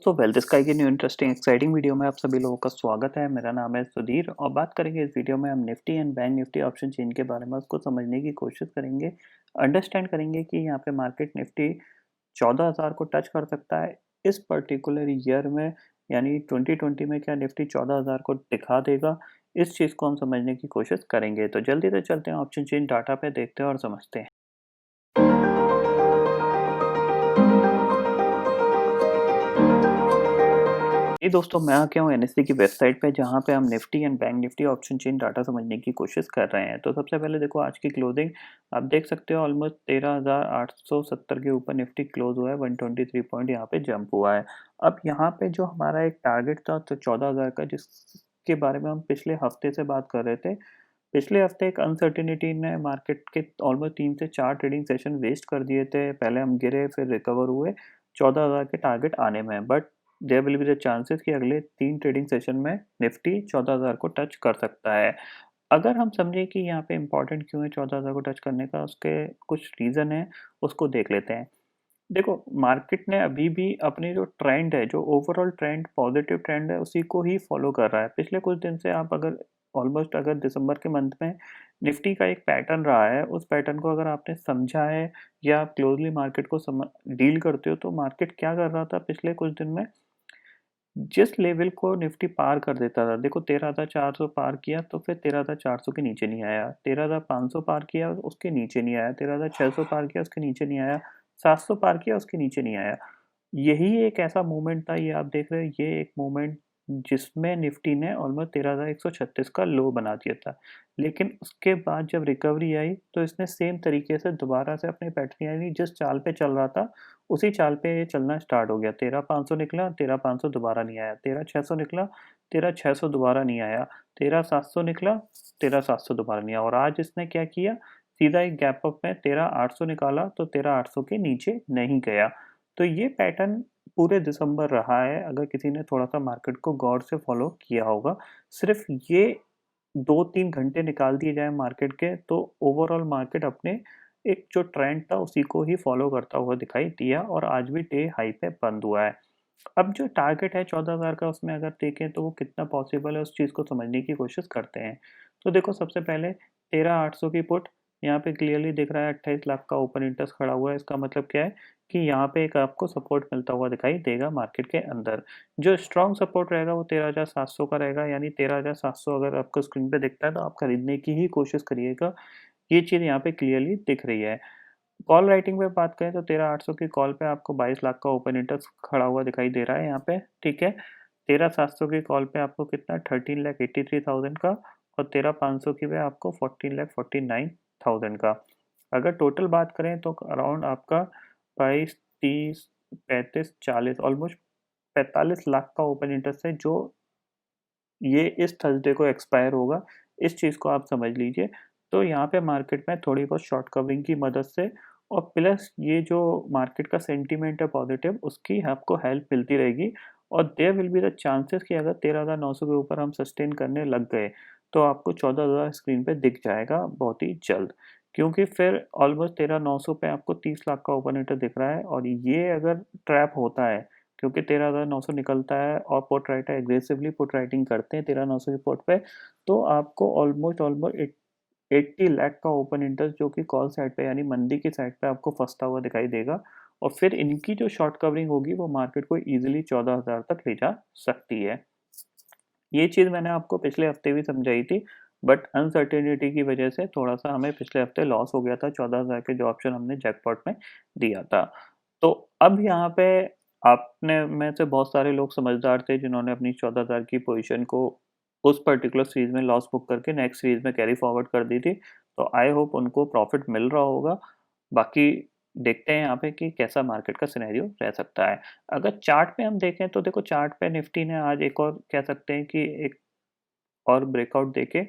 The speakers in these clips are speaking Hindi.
तो वेल्थ स्काई की न्यू इंटरेस्टिंग एक्साइटिंग वीडियो में आप सभी लोगों का स्वागत है। मेरा नाम है सुधीर और बात करेंगे इस वीडियो में हम Nifty and bank Nifty option chain के बारे में उसको समझने की कोशिश करेंगे। अंडरस्टैंड करेंगे कि यहाँ पे मार्केट निफ्टी 14,000 को टच कर सकता है इस पर्टिकुलर ईयर में, यानी 2020 में क्या निफ्टी 14,000 को दिखा देगा। इस चीज़ को हम समझने की कोशिश करेंगे। तो जल्दी से चलते हैं ऑप्शन चेन डाटा पे, देखते हैं और समझते हैं। जी दोस्तों, मैं आ गया हूँ एनएससी की वेबसाइट पे, जहाँ पे हम Nifty and bank Nifty option chain data समझने की कोशिश कर रहे हैं। तो सबसे पहले देखो आज की क्लोजिंग, आप देख सकते हो ऑलमोस्ट 13,870 के ऊपर निफ्टी क्लोज हुआ है, 123 पॉइंट यहाँ पे जंप हुआ है। अब यहाँ पे जो हमारा एक टारगेट था तो 14,000 का, जिसके बारे में हम पिछले हफ्ते से बात कर रहे थे। पिछले हफ्ते एक अनसर्टेनिटी ने मार्केट के ऑलमोस्ट 3 से 4 ट्रेडिंग सेशन वेस्ट कर दिए थे। पहले हम गिरे, फिर रिकवर हुए 14,000 के टारगेट आने में, but there will be the chances कि अगले 3 ट्रेडिंग सेशन में निफ्टी 14,000 को टच कर सकता है। अगर हम समझें कि यहाँ पे इम्पोर्टेंट क्यों है 14,000 को टच करने का, उसके कुछ रीज़न है, उसको देख लेते हैं। देखो, मार्केट ने अभी भी अपनी जो ट्रेंड है, जो ओवरऑल ट्रेंड पॉजिटिव ट्रेंड है, उसी को ही फॉलो कर रहा है। पिछले कुछ दिन से आप अगर ऑलमोस्ट अगर दिसंबर के मंथ में निफ्टी का एक पैटर्न रहा है, उस पैटर्न को अगर आपने समझा है या आप क्लोजली मार्केट को डील करते हो, तो मार्केट क्या कर रहा था पिछले कुछ दिन में, जिस लेवल को निफ्टी पार कर देता था, देखो 13,400 पार किया तो फिर 13,400 के नीचे नहीं आया, 13,500 पार किया उसके नीचे नहीं आया, 13,600 पार किया उसके नीचे नहीं आया, 700 पार किया उसके नीचे नहीं आया। यही एक ऐसा मोमेंट था, ये आप देख रहे हो, ये एक मोमेंट जिसमें निफ्टी ने ऑलमोस्ट 13,136 का लो बना दिया था। लेकिन उसके बाद जब रिकवरी आई तो इसने सेम तरीके से दोबारा से अपने पैटर्न, यानी जिस चाल पे चल रहा था उसी चाल पे ये चलना स्टार्ट हो गया। 13,500 निकला, 13,500 दोबारा नहीं आया, 13,600 निकला, 13,600 दोबारा नहीं आया, 13,700 निकला, 13,700 दोबारा नहीं आया, और आज इसने क्या किया, सीधा एक गैप अप में 13,800 निकाला तो 13,800 के नीचे नहीं गया। तो ये पैटर्न पूरे दिसंबर रहा है, अगर किसी ने थोड़ा-सा मार्केट को गौर से फॉलो किया होगा। सिर्फ ये 2-3 घंटे निकाल दिए जाएँ मार्केट के, तो ओवरऑल मार्केट अपने एक जो ट्रेंड था उसी को ही फॉलो करता हुआ दिखाई दिया और आज भी डे हाई पे बंद हुआ है। अब जो टारगेट है 14,000 का, उसमें अगर देखें तो वो कितना पॉसिबल है, उस चीज़ को समझने की कोशिश करते हैं। तो देखो, सबसे पहले 13,800 की पुट यहाँ पे क्लियरली दिख रहा है, 28 लाख का ओपन इंटरेस्ट खड़ा हुआ है। इसका मतलब क्या है कि यहाँ पे एक आपको सपोर्ट मिलता हुआ दिखाई देगा मार्केट के अंदर। जो स्ट्रॉन्ग सपोर्ट रहेगा वो 13,700 का रहेगा, यानी 13,700 अगर आपको स्क्रीन पे दिखता है तो आप खरीदने की ही कोशिश करिएगा। ये चीज़ यहाँ पे क्लियरली दिख रही है। कॉल राइटिंग पे बात करें तो 13,800 की कॉल पे आपको 22 लाख का ओपन इंटरेस्ट खड़ा हुआ दिखाई दे रहा है यहाँ पे, ठीक है। 13,700 की कॉल पे आपको कितना, 13,83,000 का, और 13,500 की पे आपको 14,49,000 का। अगर टोटल बात करें तो अराउंड आपका 22, 30, 35, 40, ऑलमोस्ट 45 लाख का ओपन इंटरेस्ट है, जो ये इस थर्सडे को एक्सपायर होगा। इस चीज़ को आप समझ लीजिए। तो यहाँ पे मार्केट में थोड़ी बहुत शॉर्ट कवरिंग की मदद से और प्लस ये जो मार्केट का सेंटीमेंट है पॉजिटिव, उसकी आपको हेल्प मिलती रहेगी, और there will be the chances कि अगर 13,900 के ऊपर हम सस्टेन करने लग गए तो आपको 14,000 स्क्रीन पे दिख जाएगा बहुत ही जल्द। क्योंकि फिर ऑलमोस्ट 13,900 पे आपको 30 लाख का ओपन इंटरेस्ट दिख रहा है, और ये अगर ट्रैप होता है, क्योंकि 13,900 निकलता है और put writer aggressively put writing करते हैं 13,900 के पुट पे, तो आपको ऑलमोस्ट ऑलमोस्ट 80 लाख का ओपन इंटरेस्ट, जो कि कॉल साइड पे यानी मंदी की साइड पे आपको फंसता हुआ दिखाई देगा, और फिर इनकी जो शॉर्ट कवरिंग होगी वो मार्केट को इजीली 14,000 तक ले जा सकती है। ये चीज़ मैंने आपको पिछले हफ्ते भी समझाई थी, बट अनसर्टेनिटी की वजह से थोड़ा-सा हमें पिछले हफ्ते लॉस हो गया था 14,000 के जो ऑप्शन हमने जैकपॉट में दिया था। तो अब यहाँ पे आपने में से बहुत सारे लोग समझदार थे जिन्होंने अपनी 14,000 की पोज़ीशन को उस पर्टिकुलर सीरीज़ में लॉस बुक करके नेक्स्ट सीरीज़ में कैरी फॉरवर्ड कर दी थी। तो आई होप उनको प्रॉफ़िट मिल रहा होगा। बाकी देखते हैं यहाँ पे कि कैसा मार्केट का सिनेरियो रह सकता है। अगर चार्ट पे हम देखें तो देखो, चार्ट पे निफ्टी ने आज एक और कह सकते हैं कि एक और ब्रेकआउट देके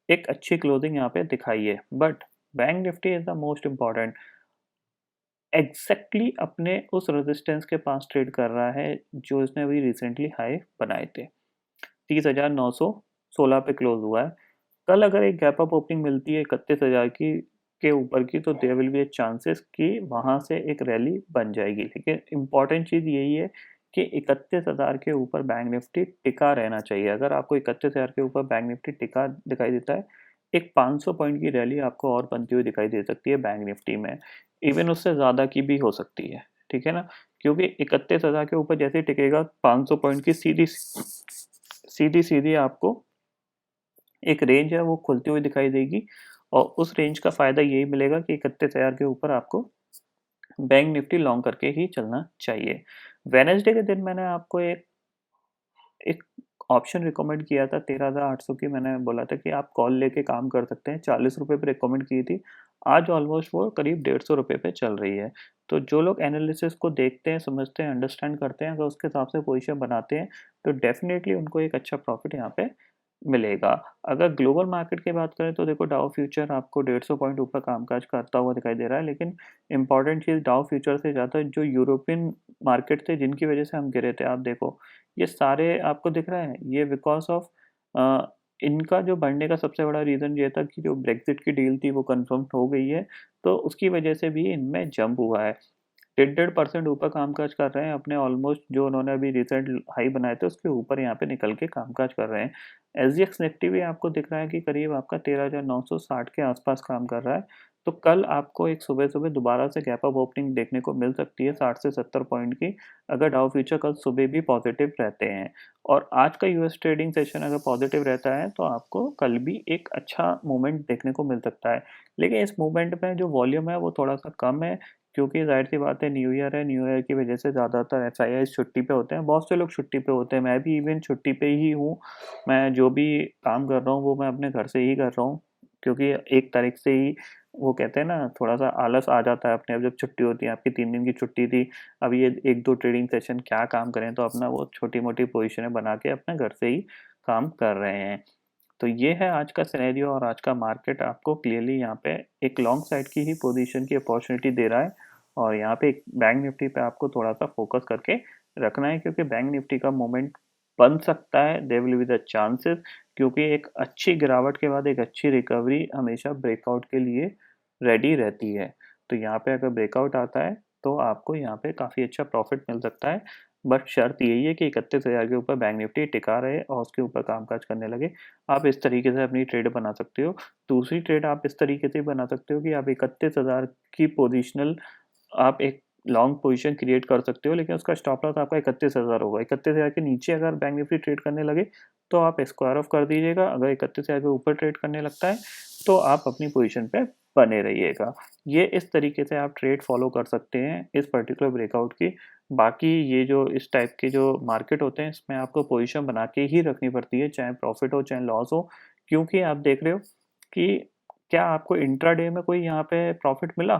एक अच्छी क्लोजिंग यहाँ पे दिखाई है। But bank Nifty is the most important, exactly अपने उस रेजिस्टेंस के पास ट्रेड कर रहा है जो इसने अभी रिसेंटली हाई बनाए थे। 30,916 पे क्लोज हुआ है। कल अगर एक गैप अप ओपनिंग मिलती है 31,000 की के ऊपर की, तो there will be a chances कि वहाँ से एक रैली बन जाएगी। लेकिन इम्पोर्टेंट चीज़ यही है कि 31,000 के ऊपर बैंक निफ्टी टिका रहना चाहिए। अगर आपको 31,000 के ऊपर बैंक निफ्टी टिका दिखाई देता है, एक 500 पॉइंट की रैली आपको और बनती हुई दिखाई दे सकती है बैंक निफ्टी में। इवन उससे ज़्यादा की भी हो सकती है, ठीक है ना? क्योंकि 31,000 के ऊपर जैसे ही टिकेगा 500 पॉइंट की सीधी-सीधी आपको एक रेंज है वो खुलती हुई दिखाई देगी और उस रेंज का फ़ायदा यही मिलेगा कि 31,000 के ऊपर आपको बैंक निफ्टी लॉन्ग करके ही चलना चाहिए। वेडनेसडे के दिन मैंने आपको एक एक ऑप्शन रिकमेंड किया था 13,800 की, मैंने बोला था कि आप कॉल लेके काम कर सकते हैं, 40 रुपए पे रिकमेंड की थी। आज ऑलमोस्ट वो करीब 150 रुपए पे चल रही है। तो जो लोग एनालिसिस को देखते हैं, समझते हैं, अंडरस्टैंड करते हैं, अगर उसके हिसाब से पोज़ीशन बनाते हैं, तो डेफ़िनेटली उनको एक अच्छा प्रॉफ़िट यहाँ पे मिलेगा। अगर ग्लोबल मार्केट की बात करें तो देखो डाउ फ्यूचर आपको 150 पॉइंट ऊपर कामकाज करता हुआ दिखाई दे रहा है, लेकिन इम्पोर्टेंट चीज़ डाउ फ्यूचर से ज़्यादा जो यूरोपियन मार्केट थे जिनकी वजह से हम गिरे थे, आप देखो ये सारे आपको दिख रहे हैं, ये बिकॉज़ ऑफ इनका जो बढ़ने का सबसे बड़ा रीज़न ये था कि जो ब्रेक्सिट की डील थी वो कन्फर्म हो गई है, तो उसकी वजह से भी इनमें जंप हुआ है। 1.5% ऊपर कामकाज कर रहे हैं अपने ऑलमोस्ट जो उन्होंने अभी रिसेंट हाई बनाए थे उसके ऊपर यहाँ पे निकल के कामकाज कर रहे हैं। एसजीएक्स निफ्टी भी आपको दिख रहा है कि करीब आपका 13,960 के आसपास काम कर रहा है। तो कल आपको एक सुबह-सुबह दोबारा से गैप अप ओपनिंग देखने को मिल सकती है 60 से 70 पॉइंट की, अगर डाउ फ्यूचर कल सुबह भी पॉजिटिव रहते हैं। और आज का यूएस ट्रेडिंग सेशन अगर पॉजिटिव रहता है तो आपको कल भी एक अच्छा मूवमेंट देखने को मिल सकता है। लेकिन इस मूवमेंट में जो वॉल्यूम है वो थोड़ा-सा कम है, क्योंकि ज़ाहिर-सी बात है न्यू ईयर है, न्यू ईयर की वजह से ज़्यादातर एफआईआईज़ छुट्टी पे होते हैं, बहुत से लोग छुट्टी पे होते हैं, मैं भी इवन छुट्टी पे ही हूँ। मैं जो भी काम कर रहा हूँ वो मैं अपने घर से ही कर रहा हूँ, क्योंकि 1 तारीख से ही वो कहते हैं ना थोड़ा-सा आलस आ जाता है अपने आप जब छुट्टी होती है, आपकी 3 दिन की छुट्टी थी, अब ये 1-2 ट्रेडिंग सेशन क्या काम करें, तो अपना वो छोटी-मोटी पोज़ीशनें बना के अपने घर से ही काम कर रहे हैं। तो ये है आज का सिनेरियो और आज का मार्केट आपको क्लियरली यहाँ पे एक लॉन्ग साइड की ही पोजीशन की अपॉर्चुनिटी दे रहा है और यहाँ पे एक बैंक निफ्टी पे आपको थोड़ा सा फोकस करके रखना है, क्योंकि बैंक निफ्टी का मोमेंट बन सकता है, there will be the chances, क्योंकि एक अच्छी गिरावट के बाद एक अच्छी रिकवरी हमेशा ब्रेकआउट के लिए रेडी रहती है। तो यहाँ पे अगर ब्रेकआउट आता है तो आपको यहाँ पे काफ़ी अच्छा प्रॉफिट मिल सकता है, बट शर्त यही है कि 31,000 के ऊपर बैंक निफ्टी टिका रहे और उसके ऊपर कामकाज करने लगे। आप इस तरीके से अपनी ट्रेड बना सकते हो। दूसरी ट्रेड आप इस तरीके से बना सकते हो कि आप 31,000 की पोज़ीशनल आप एक लॉन्ग पोज़ीशन क्रिएट कर सकते हो, लेकिन उसका स्टॉप लॉस आपका 31,000 होगा। 31,000 के नीचे अगर बैंक निफ्टी ट्रेड करने लगे, तो आप स्क्वायर ऑफ कर दीजिएगा। अगर 31,000 के ऊपर ट्रेड करने लगता है, तो आप अपनी पोज़ीशन पे बने रहिएगा। ये इस तरीके से आप ट्रेड फ़ॉलो कर सकते हैं इस पर्टिकुलर ब्रेकआउट की। बाकी ये जो इस टाइप के जो मार्केट होते हैं, इसमें आपको पोज़ीशन बना के ही रखनी पड़ती है, चाहे प्रॉफ़िट हो, चाहे लॉस हो। क्योंकि आप देख रहे हो कि क्या आपको इंट्राडे में कोई यहाँ पे प्रॉफ़िट मिला?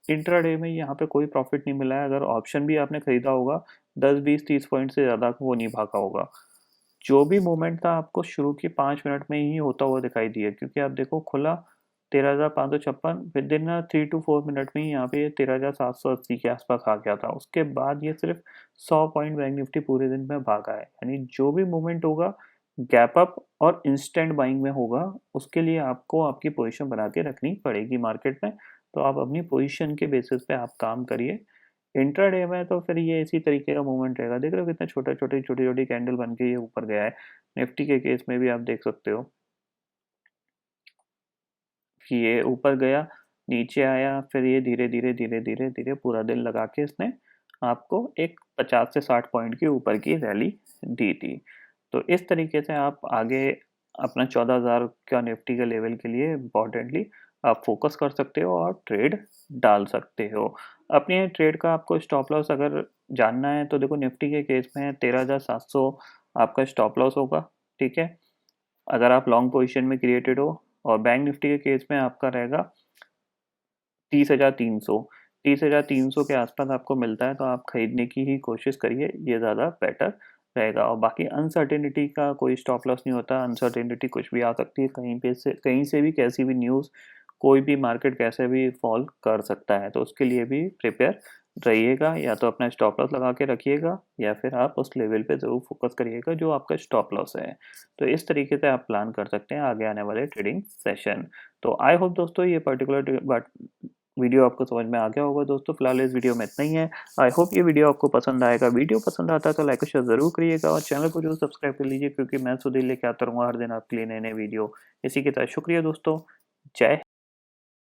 इंट्राडे में यहाँ पे कोई प्रॉफिट नहीं मिला है। अगर ऑप्शन भी आपने खरीदा होगा 10, 20, 30 पॉइंट से ज़्यादा वो नहीं भागा होगा। जो भी मूवमेंट था आपको शुरू की 5 मिनट में ही होता हुआ दिखाई दिया, क्योंकि आप देखो खुला 13,556, विद इन 3 टू 4 मिनट में ही यहाँ पे 13,780 के आसपास आ गया था। उसके बाद ये सिर्फ 100 पॉइंट बैंक निफ्टी पूरे दिन में भागा है। यानी जो भी मूवमेंट होगा गैप अप और इंस्टेंट बाइंग में होगा, उसके लिए आपको आपकी पोजीशन बना के रखनी पड़ेगी मार्केट में। तो आप अपनी पोजीशन के बेसिस पे आप काम करिए। इंट्राडे में तो फिर ये इसी तरीके का मूवमेंट रहेगा। देख रहे हो कितने छोटी-छोटी कैंडल बन के ये ऊपर गया है। निफ्टी के केस में भी आप देख सकते हो कि ये ऊपर गया, नीचे आया, फिर ये धीरे-धीरे पूरा दिन लगा के इसने आपको एक 50 से 60 पॉइंट के ऊपर की रैली दी थी। तो इस तरीके से आप आगे अपना 14,000 का निफ्टी के लेवल के लिए इम्पोर्टेंटली आप फोकस कर सकते हो और ट्रेड डाल सकते हो। अपने ट्रेड का आपको स्टॉप लॉस अगर जानना है तो देखो निफ्टी के केस में 13,700 आपका स्टॉप लॉस होगा, ठीक है? अगर आप लॉन्ग पोजीशन में क्रिएटेड हो, और बैंक निफ्टी के केस में आपका रहेगा 30,300। 30,300 के आसपास आपको मिलता है तो आप खरीदने की ही कोशिश करिए, ये ज़्यादा बेटर रहेगा। और बाकी अनसर्टेनिटी का कोई स्टॉप लॉस नहीं होता, अनसर्टेनिटी कुछ भी आ सकती है, कहीं से भी कैसी भी न्यूज़, कोई भी मार्केट कैसे भी फॉल कर सकता है, तो उसके लिए भी प्रिपेयर रहिएगा। या तो अपना स्टॉप लॉस लगा के रखिएगा या फिर आप उस लेवल पे ज़रूर फोकस करिएगा जो आपका स्टॉप लॉस है। तो इस तरीके से आप प्लान कर सकते हैं आगे आने वाले ट्रेडिंग सेशन। तो आई होप दोस्तों ये पर्टिकुलर वीडियो आपको समझ में आ गया होगा दोस्तों। फिलहाल इस वीडियो में इतना ही है। आई होप ये वीडियो आपको पसंद आएगा। वीडियो पसंद आता है तो लाइक और शेयर ज़रूर करिएगा और चैनल को ज़रूर सब्सक्राइब कर लीजिए, क्योंकि मैं सुधीर लेके आता रहूँगा हर दिन आपके लिए नए-नए वीडियो। इसी के साथ शुक्रिया दोस्तों। जय